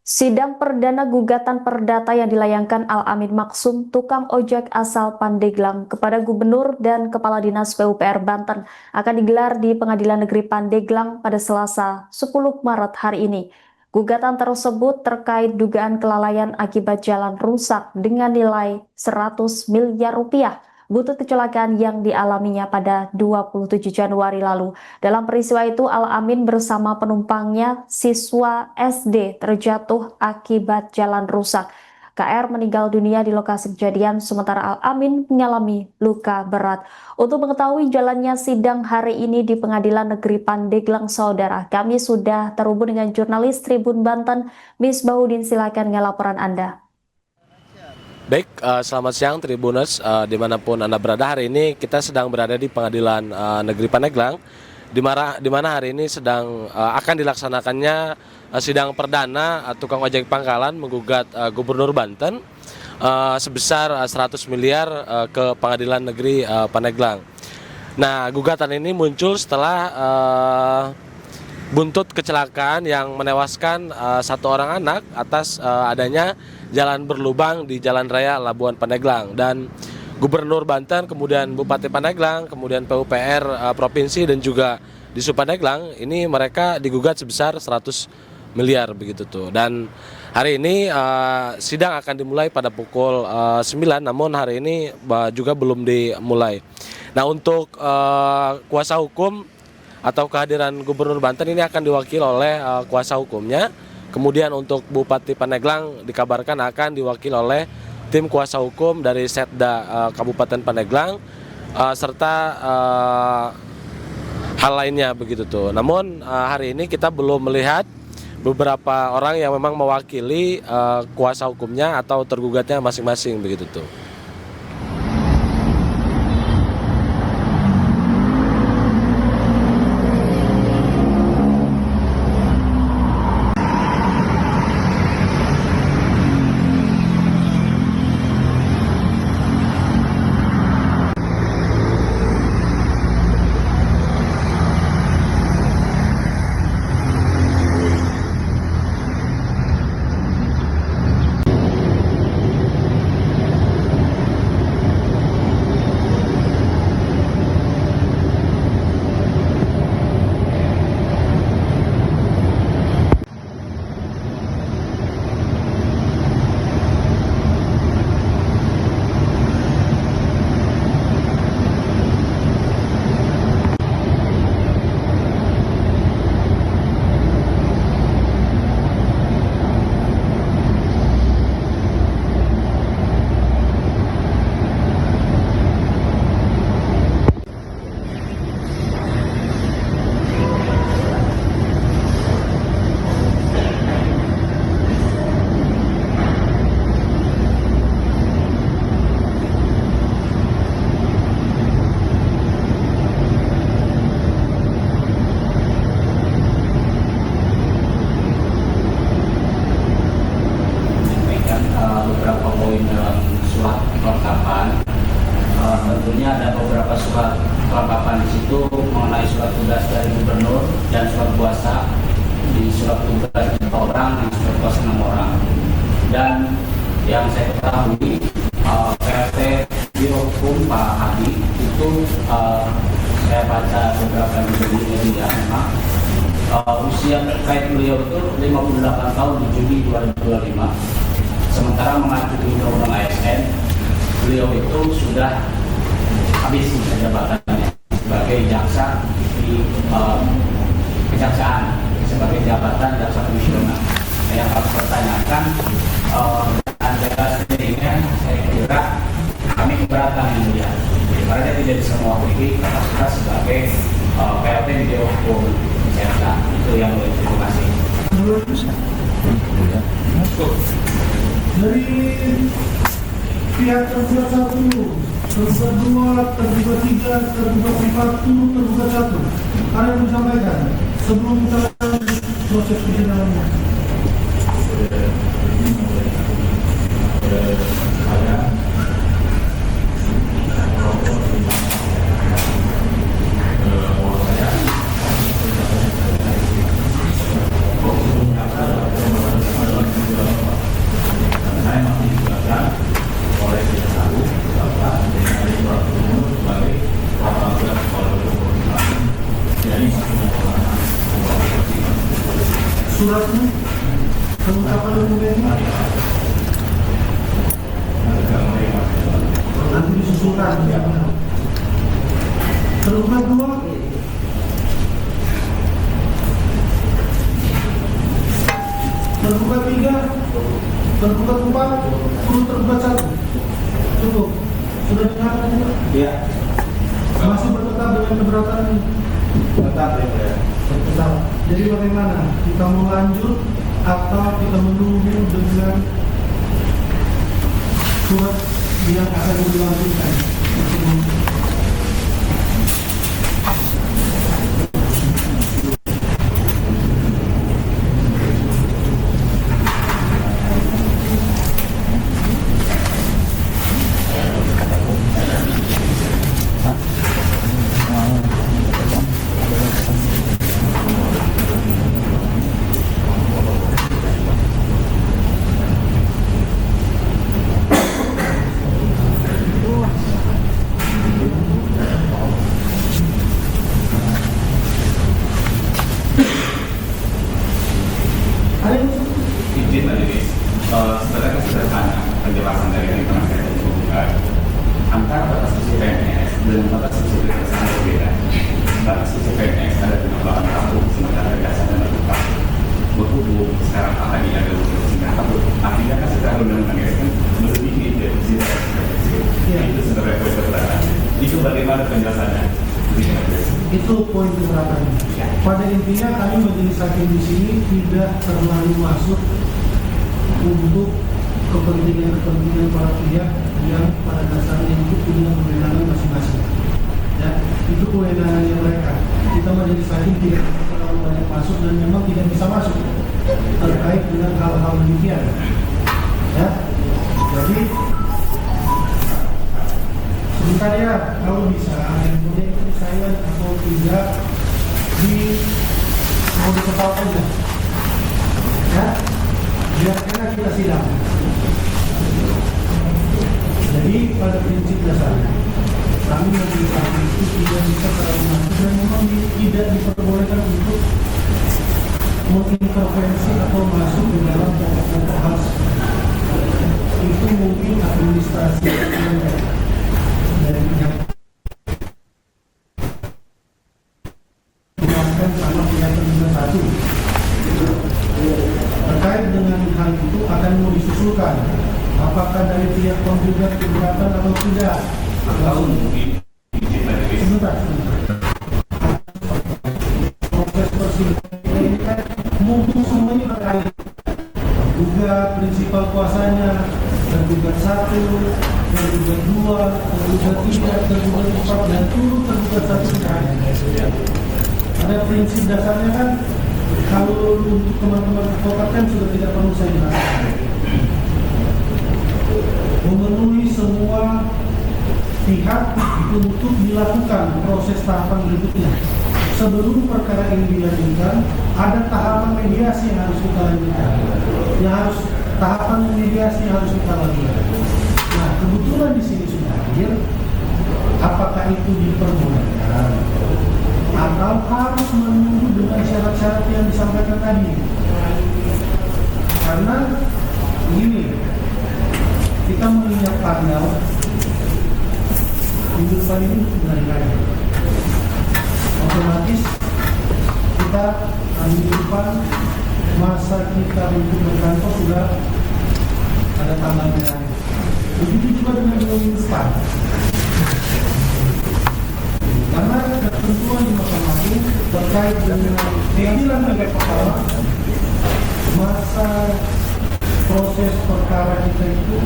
Sidang perdana gugatan perdata yang dilayangkan Al-Amin Maksum, tukang ojek asal Pandeglang, kepada Gubernur dan Kepala Dinas PUPR Banten akan digelar di Pengadilan Negeri Pandeglang pada Selasa 10 Maret hari ini. Gugatan tersebut terkait dugaan kelalaian akibat jalan rusak dengan nilai 100 miliar rupiah buntut kecelakaan yang dialaminya pada 27 Januari lalu. Dalam peristiwa itu, Al-Amin bersama penumpangnya, siswa SD, terjatuh akibat jalan rusak. KR meninggal dunia di lokasi kejadian, sementara Al-Amin mengalami luka berat. Untuk mengetahui jalannya sidang hari ini di Pengadilan Negeri Pandeglang, saudara, kami sudah terhubung dengan jurnalis Tribun Banten, Miss Baudin. Silakan dengan laporan Anda. Baik, selamat siang Tribuners, dimanapun Anda berada. Hari ini kita sedang berada di Pengadilan Negeri Pandeglang, di mana hari ini sedang akan dilaksanakannya sidang perdana tukang ojek pangkalan menggugat Gubernur Banten sebesar 100 miliar ke Pengadilan Negeri Pandeglang. Nah, gugatan ini muncul setelah buntut kecelakaan yang menewaskan satu orang anak atas adanya jalan berlubang di Jalan Raya Labuan Pandeglang, dan Gubernur Banten, kemudian Bupati Pandeglang, kemudian PUPR Provinsi dan juga Disub Pandeglang ini mereka digugat sebesar 100 miliar begitu tuh. Dan hari ini sidang akan dimulai pada pukul 9, namun hari ini juga belum dimulai. Nah, untuk kuasa hukum atau kehadiran Gubernur Banten ini akan diwakili oleh kuasa hukumnya. Kemudian untuk Bupati Pandeglang dikabarkan akan diwakili oleh tim kuasa hukum dari Setda Kabupaten Pandeglang serta hal lainnya begitu tuh. Namun hari ini kita belum melihat beberapa orang yang memang mewakili kuasa hukumnya atau tergugatnya masing-masing begitu tuh. Beberapa poin dalam surat kelengkapan. Tentunya ada beberapa surat kelengkapan di situ mengenai surat tugas dari Gubernur dan surat kuasa. Di surat tugas 4 orang dan surat kuasa 6 orang. Dan yang saya ketahui PLT Biro Hukum Pak Hadi itu saya baca beberapa di media memang usia terkait beliau itu 58 tahun di Juni 2025. Sementara mengacu di Undang-Undang ASN, beliau itu sudah habis masa jabatannya sebagai jaksa di kejaksaan, sebagai jabatan jaksa komisioner. Yang harus bertanyakan adalah sendirinya, saya kira kami keberatan yang mulia, karena dia tidak bisa mewakili kapasitas sebagai PLT di Biro Hukum Kesehatan. Itu yang boleh. Terima kasih. Dari pihak tergugat 1, tergugat 2, tergugat 3, tergugat 4, tergugat 1, ada yang disampaikan sebelum kita proses persidangannya. suratnya, kelengkapan dokumennya, nanti disusulkan. Tergugat 2, tergugat 3, tergugat 4, tergugat 1. Cukup. Sudah dengar? Iya. Masih bertetap dengan keberatan ini? Tetap ya. Tetap. Jadi bagaimana? Kita mau lanjut atau kita menunggu dengan surat yang akan dilanjutkan? Izin majelis, sebenarnya sederhana penjelasan dari penasihat hukum antara batas usia PNS dengan batas usia kejaksaan berbeda. Batas usia PNS ada 58 tahun, sementara kejaksaan ada 4 tahun. Berhubung sekarang tadi ada 29 tahun, artinya kan secara undang-undang kan melebihi dari usia itu sebenarnya poin keberatan. Itu bagaimana penjelasannya? Itu poin keberatan. Pada intinya kami majelis hakim di sini tidak terlalu masuk untuk kepentingan para pihak yang pada dasarnya itu punya kewenangan masing-masing. Ya, itu kewenangannya mereka. Kita majelis hakim tidak terlalu banyak masuk dan memang tidak bisa masuk terkait dengan hal-hal demikian. Ya, jadi sebentar ya, kalau bisa yang boleh itu saya atau tidak mau diketahui aja, ya, biar enak kita sidang. Jadi pada prinsip dasarnya kami majelis hakim itu tidak bisa terlalu masuk dan memang tidak diperbolehkan untuk mengintervensi atau masuk ke dalam pokok-pokok hal itu. Mungkin administrasi dari pihak sama pihak tergugat 1 terkait dengan hal itu akan mau disusulkan apakah dari pihak penggugat keberatan atau tidak. Atau mungkin Sebentar. Proses persidangan ini kan mungkin semuanya terkait tergugat, prinsipal kuasanya, tergugat 1, tergugat 2, tergugat 3, tergugat 4 dan turut tergugat 1 terakhir. Ada prinsip dasarnya kan, kalau untuk teman-teman advokat kan sudah tidak perlu saya jelaskan. Memenuhi semua pihak untuk dilakukan proses tahapan berikutnya. Sebelum perkara ini dilanjutkan, ada tahapan mediasi yang harus kita lanjutkan. Tahapan mediasi yang harus kita lakukan. Nah, kebetulan di sini sudah hadir. Apakah itu diperbolehkan atau harus menunggu dengan syarat-syarat yang disampaikan tadi? Karena ini kita mengingat tanggal minggu depan ini dari raya, otomatis kita minggu depan masa kita untuk berkantor sudah ada tanggalnya. Begitu juga dengan minggu depan. Karena ketentuan di Mahkamah Agung terkait dengan keadilan negara perkara, masa proses perkara kita itu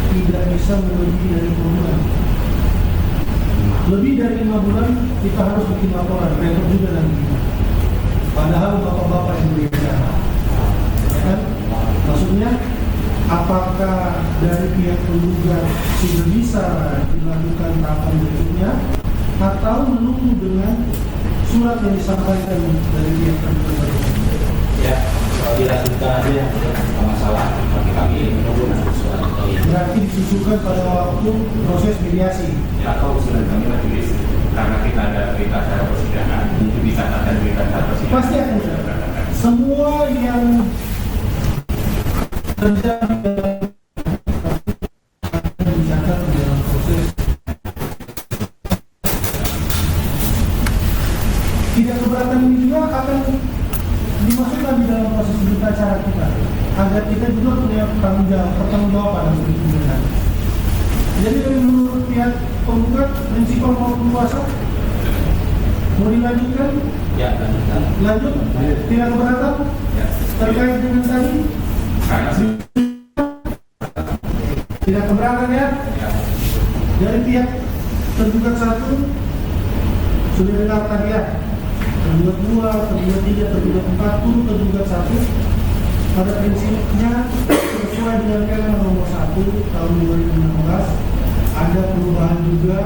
tidak bisa melebihi dari 5 bulan. Lebih dari 5 bulan kita harus bikin laporan, rekod juga nanti. Padahal bapak-bapak yang berbicara, ya kan? Maksudnya, apakah dari pihak penggugat sudah bisa dilakukan tahapan berikutnya, atau menunggu dengan surat yang disampaikan dari pihak penggugat? Ya, dilanjutkan aja ya, tidak masalah. Bagi kami menunggu nanti surat itu. Berarti disusulkan pada waktu proses mediasi. ya, atau usulan kami majelis karena kita ada berita acara persidangan, itu bisa akan berita acara persidangan. Pasti akan semua yang terjadi dicatat dalam proses tidak keberatan ini juga akan dimasukkan di dalam proses berita acara kita agar kita juga punya pertanggungjawaban dalam persidangan. Jadi menurut pihak penggugat prinsipal maupun kuasa mau dilanjutkan? Ya, lanjutkan. Lanjut? Tidak keberatan? Ya. Terkait dengan tadi? Karena Tidak keberatan ya? ya, Dari pihak tergugat 1 sudah dengar tadi ya? Tergugat 2, tergugat 3, tergugat 4, turut tergugat 1 pada prinsipnya sesuai dengan Permen nomor 1 tahun 2016 ada perubahan juga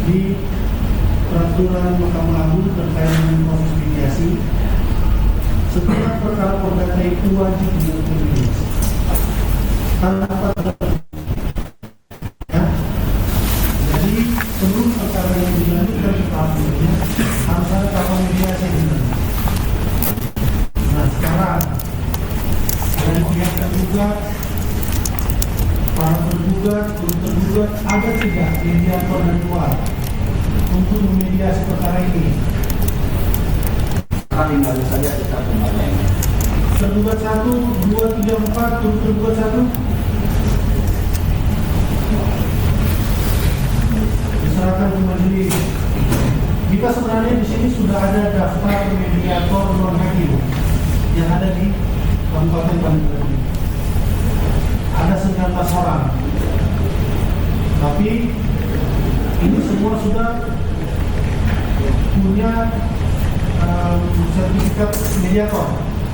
di peraturan Mahkamah Agung terkait dengan proses mediasi. Setiap perkara perdata itu wajib dilakukan mediasi. Tanpa ya. Jadi sebelum perkara yang dilanjutkan ke tahap berikutnya harus ada tahapan mediasi yang dilakukan. Nah sekarang dari pihak tergugat, para tergugat, tergugat ada tidak mediator dan luar untuk memediasi perkara ini. Tinggal saja kita kembali. Tergugat 1, 2, 3, 4, tergugat 1. Diserahkan ke majelis. Kita sebenarnya di sini sudah ada daftar mediator non hakim yang ada di Kabupaten Pandeglang. Ada 19 orang. Tapi ini semua sudah punya sertifikat mediator.